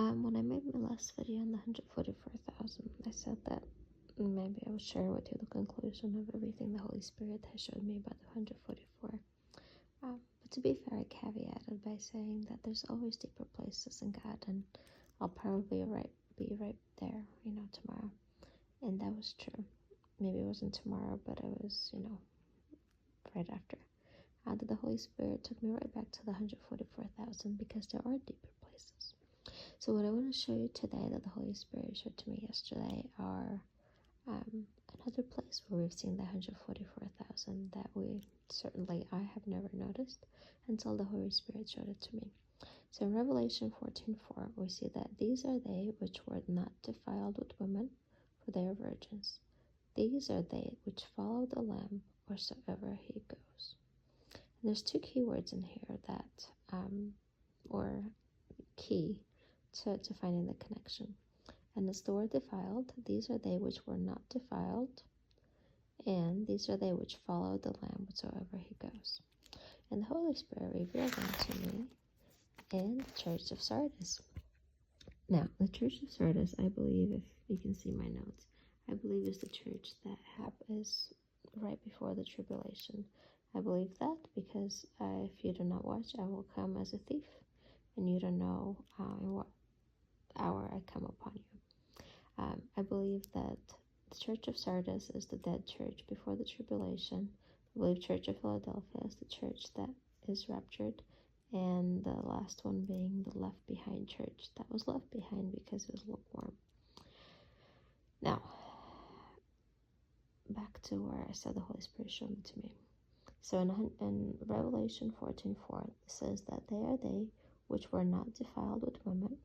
When I made my last video on the 144,000, I said that maybe I would share with you the conclusion of everything the Holy Spirit has showed me about the 144. But to be fair, I caveated by saying that there's always deeper places in God, and I'll probably be right there, tomorrow. And that was true. Maybe it wasn't tomorrow, but it was, right after. That the Holy Spirit took me right back to the 144,000 because there are deeper places. So what I want to show you today that the Holy Spirit showed to me yesterday are another place where we've seen the 144,000 that I have never noticed until the Holy Spirit showed it to me. So in Revelation 14:4, we see that these are they which were not defiled with women, for they are virgins. These are they which follow the Lamb wheresoever he goes. And there's two key words in here that, or key to finding the connection. And it's the word defiled. These are they which were not defiled. And these are they which follow the Lamb wheresoever he goes. And the Holy Spirit revealed them to me in the Church of Sardis. Now, the Church of Sardis, I believe, if you can see my notes, I believe is the church that is right before the tribulation. I believe that because if you do not watch, I will come as a thief, and you don't know in what hour I come upon you. I believe that the Church of Sardis is the dead church before the tribulation. I believe Church of Philadelphia is the church that is raptured, and the last one being the left behind church that was left behind because it was lukewarm. Now, back to where I said the Holy Spirit showed it to me. So in Revelation 14:4, it says that they are they which were not defiled with women,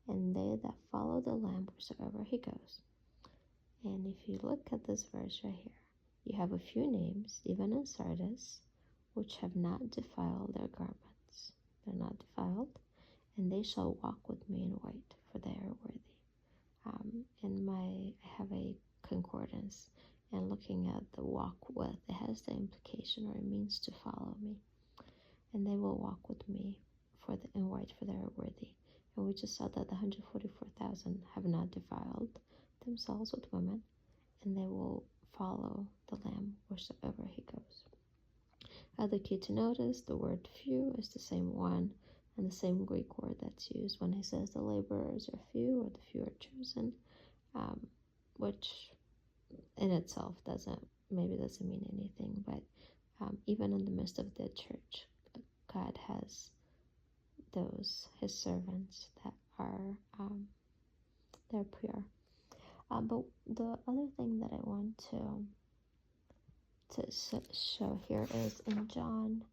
and they that follow the Lamb wheresoever he goes. And if you look at this verse right here, you have a few names, even in Sardis, which have not defiled their garments. They're not defiled, and they shall walk with me in white, for they are worthy. I have a concordance, and looking at the walk with, it has the implication, or it means to follow me. And they will walk with me in white, for they are worthy. And we just saw that the 144,000 have not defiled themselves with women, and they will follow the Lamb wheresoever he goes. Other key to notice, the word few is the same one and the same Greek word that's used when he says the laborers are few or the few are chosen, which in itself doesn't mean anything, but even in the midst of the church, God has his servants that are they're pure. But the other thing that I want to show here is in John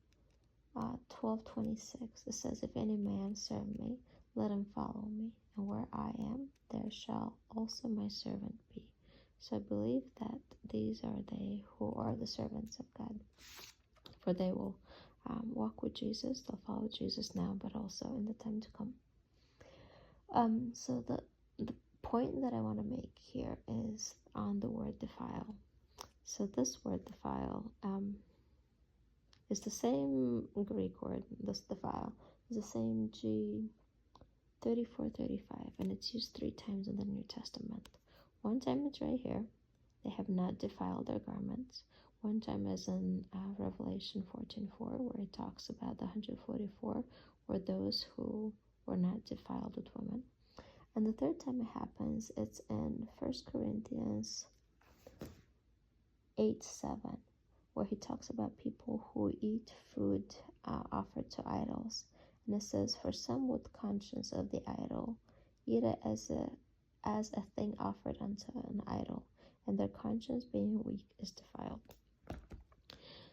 12:26. It says, "If any man serve me, let him follow me, and where I am, there shall also my servant be." So I believe that these are they who are the servants of God, for they will walk with Jesus. They'll follow Jesus now, but also in the time to come. So the point that I want to make here is on the word defile. So this word defile is the same Greek word. This defile is the same G3435, and it's used 3 times in the New Testament. One time it's right here. They have not defiled their garments. One time is in Revelation 14:4, where it talks about the 144 were those who were not defiled with women. And the third time it happens, it's in 1 Corinthians 8:7, where he talks about people who eat food offered to idols. And it says, "For some with conscience of the idol eat it as a thing offered unto an idol, and their conscience being weak is defiled."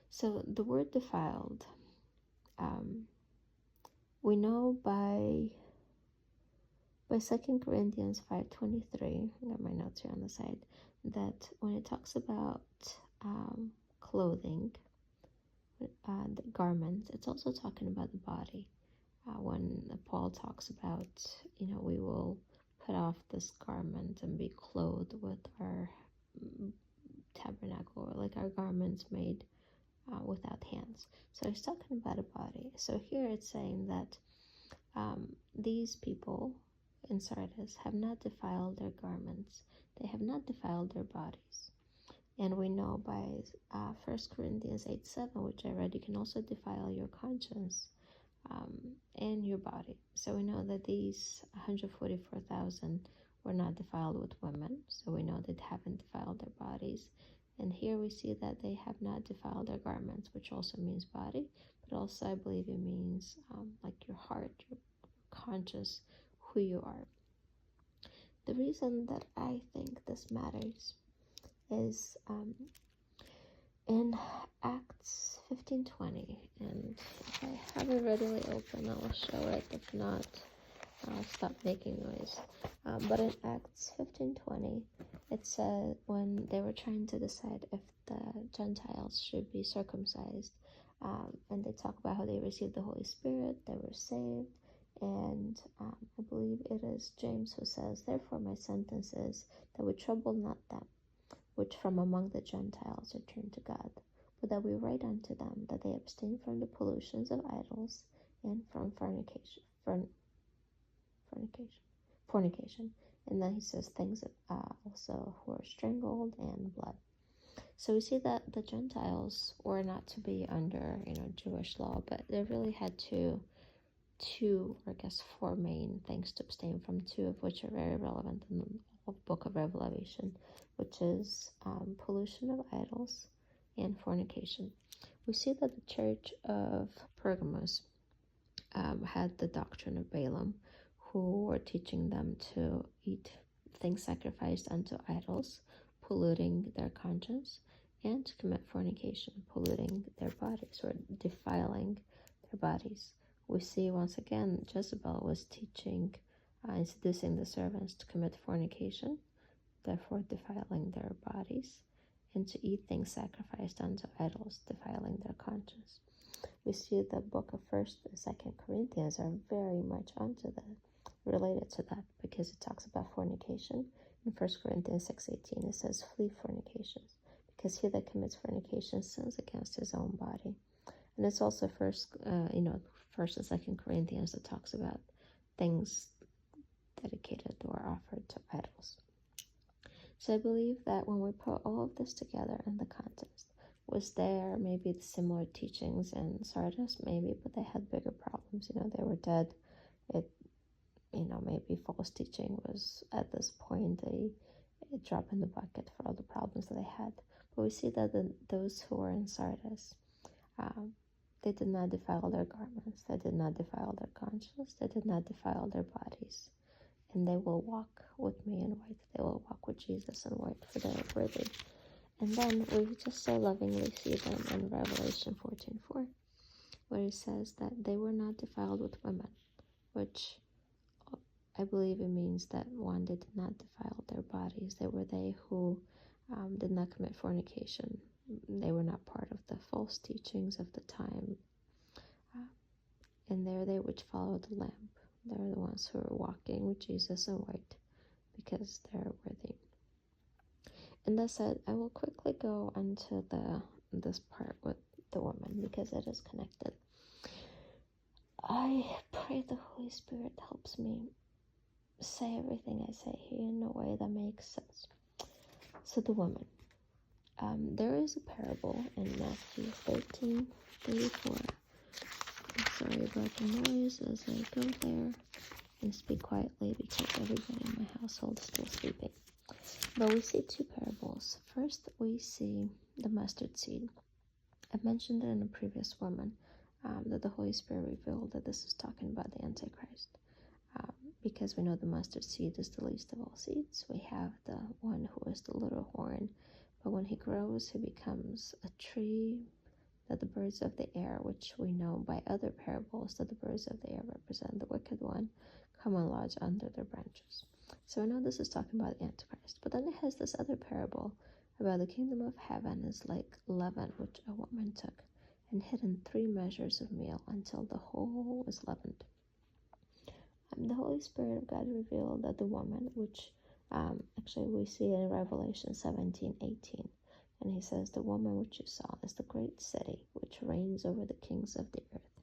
So the word defiled, we know by 2 Corinthians 5:23, I got my notes here on the side, that when it talks about clothing, the garments, it's also talking about the body. When Paul talks about, we will put off this garment and be clothed with our tabernacle, or like our garments made without hands. So he's talking about a body. So here it's saying that these people, in Sardis have not defiled their garments, they have not defiled their bodies. And we know by 1 Corinthians 8:7, which I read, you can also defile your conscience and your body. So we know that these 144,000 were not defiled with women. So we know they haven't defiled their bodies. And here we see that they have not defiled their garments, which also means body, but also I believe it means like your heart, your conscious, who you are. The reason that I think this matters is in Acts 15:20, and if I have it readily open, I will show it. If not, I'll stop making noise. But in Acts 15:20, it said when they were trying to decide if the Gentiles should be circumcised, and they talk about how they received the Holy Spirit, they were saved, and I believe it is James who says, "Therefore my sentence is that we trouble not them which from among the Gentiles are turned to God, but that we write unto them that they abstain from the pollutions of idols and from fornication. And then he says things also who are strangled and blood." So we see that the Gentiles were not to be under, Jewish law, but they really had two, or I guess 4 main things to abstain from, 2 of which are very relevant in the book of Revelation, which is pollution of idols and fornication. We see that the church of Pergamos had the doctrine of Balaam, who were teaching them to eat things sacrificed unto idols, polluting their conscience, and to commit fornication, polluting their bodies or defiling their bodies. We see once again Jezebel was teaching and seducing the servants to commit fornication, therefore defiling their bodies, and to eat things sacrificed unto idols, defiling their conscience. We see the book of 1st and 2nd Corinthians are very much related to that, because it talks about fornication. In 1 Corinthians 6:18 it says, "Flee fornications, because he that commits fornication sins against his own body." And it's also First and 2nd Corinthians that talks about things dedicated or offered to idols. So I believe that when we put all of this together in the context, was there maybe the similar teachings in Sardis? Maybe, but they had bigger problems. They were dead. Maybe false teaching was at this point a drop in the bucket for all the problems that they had. But we see that those who were in Sardis, they did not defile their garments, they did not defile their conscience, they did not defile their bodies. And they will walk with me in white. They will walk with Jesus in white, for they are worthy. And then we just so lovingly see them in Revelation 14:4, where it says that they were not defiled with women, which I believe it means that, one, they did not defile their bodies. They were they who did not commit fornication. They were not part of the false teachings of the time. And they're they which follow the Lamb. They're the ones who are walking with Jesus in white, because they're worthy. And that said, I will quickly go into this part with the woman, because it is connected. I pray the Holy Spirit helps me say everything I say here in a way that makes sense. So the woman. There is a parable in Matthew 13:34. I'm sorry about the noise as I go there and speak quietly, because everybody in my household is still sleeping. But we see 2 parables. First, we see the mustard seed. I mentioned it in a previous one, that the Holy Spirit revealed that this is talking about the Antichrist. Because we know the mustard seed is the least of all seeds. We have the one who is the little horn, but when he grows, he becomes a tree that the birds of the air, which we know by other parables that the birds of the air represent the wicked one, come and lodge under their branches. So I know this is talking about the Antichrist. But then it has this other parable about the kingdom of heaven is like leaven, which a woman took and hid in 3 measures of meal until the whole was leavened. The Holy Spirit of God revealed that the woman, which actually we see in Revelation 17:18, and he says, "The woman which you saw is the great city which reigns over the kings of the earth."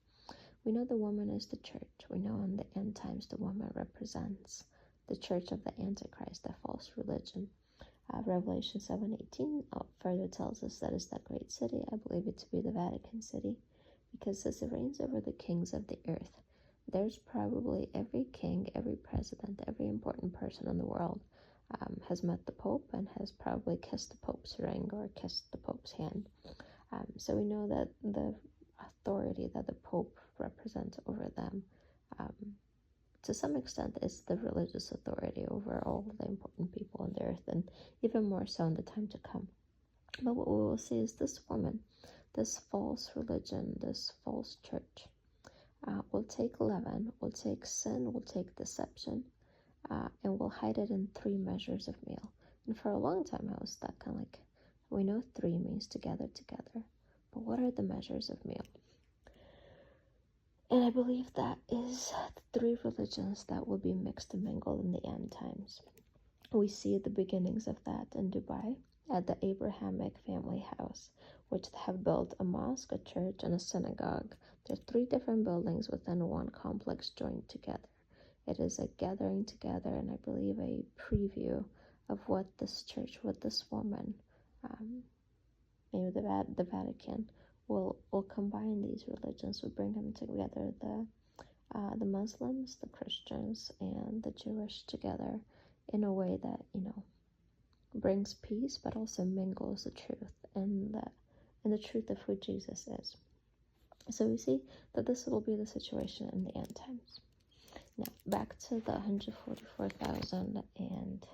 We know the woman is the church. We know in the end times the woman represents the church of the Antichrist, the false religion. Revelation 7:18 further tells us that it's that great city. I believe it to be the Vatican City, because it says it reigns over the kings of the earth. There's probably every king, every president, every important person in the world has met the Pope and has probably kissed the Pope's ring or kissed the Pope's hand. So we know that the authority that the Pope represents over them, to some extent, is the religious authority over all the important people on the earth, and even more so in the time to come. But what we will see is this woman, this false religion, this false church, will take leaven, will take sin, will take deception, and will hide it in 3 measures of meal. And for a long time, I was stuck on like, we know 3 means together, but what are the measures of meal? And I believe that is the 3 religions that will be mixed and mingled in the end times. We see the beginnings of that in Dubai at the Abrahamic family house, which have built a mosque, a church, and a synagogue. There are 3 different buildings within one complex joined together. It is a gathering together, and I believe a preview of what this church, what this woman, maybe the Vatican, will combine these religions, will bring them together, the Muslims, the Christians, and the Jewish together in a way that, brings peace, but also mingles the truth and the truth of who Jesus is. So we see that this will be the situation in the end times. Now, back to the 144,000 and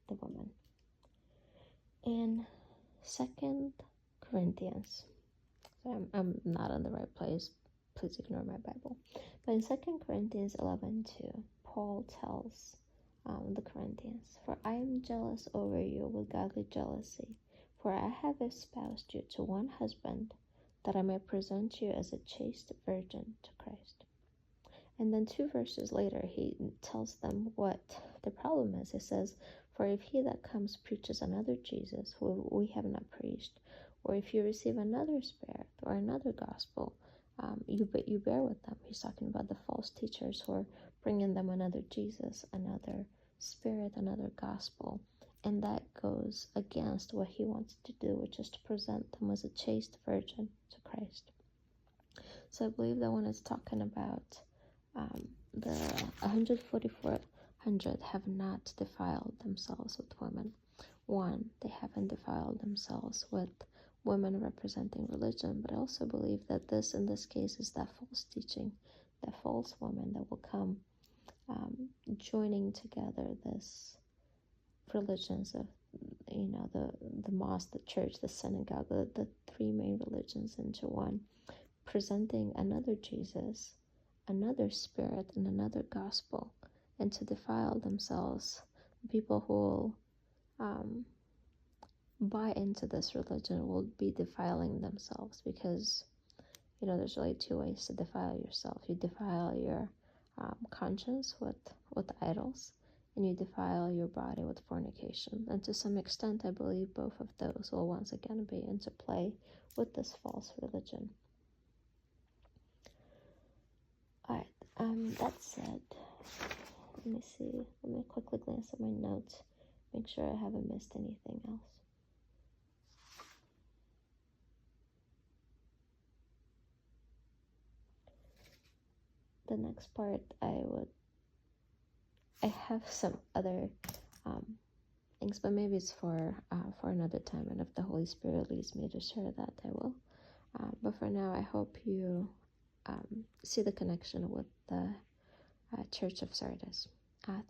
the woman. In 2 Corinthians, so I'm not in the right place, please ignore my Bible. But in 2 Corinthians 11:2, Paul tells the Corinthians, "For I am jealous over you with godly jealousy, for I have espoused you to one husband, that I may present you as a chaste virgin to Christ." And then 2 verses later, he tells them what the problem is. He says, "For if he that comes preaches another Jesus, who we have not preached, or if you receive another spirit or another gospel, you bear with them." He's talking about the false teachers who are bringing them another Jesus, another spirit, another gospel. And that goes against what he wants to do, which is to present them as a chaste virgin to Christ. So I believe that when it's talking about the 144,000 have not defiled themselves with women. 1, they haven't defiled themselves with women representing religion, but I also believe that this, in this case, is that false teaching, that false woman that will come joining together this religions of, the mosque, the church, the synagogue, the 3 main religions into one, presenting another Jesus, another spirit, and another gospel, and to defile themselves. People who will buy into this religion will be defiling themselves, because there's really 2 ways to defile yourself. You defile your conscience with idols, and you defile your body with fornication. And to some extent, I believe both of those will once again be into play with this false religion. Alright, that said, let me see. Let me quickly glance at my notes, make sure I haven't missed anything else. The next part, I have some other things, but maybe it's for another time, and if the Holy Spirit leads me to share that, I will. But for now, I hope you see the connection with the Church of Sardis.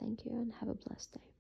Thank you, and have a blessed day.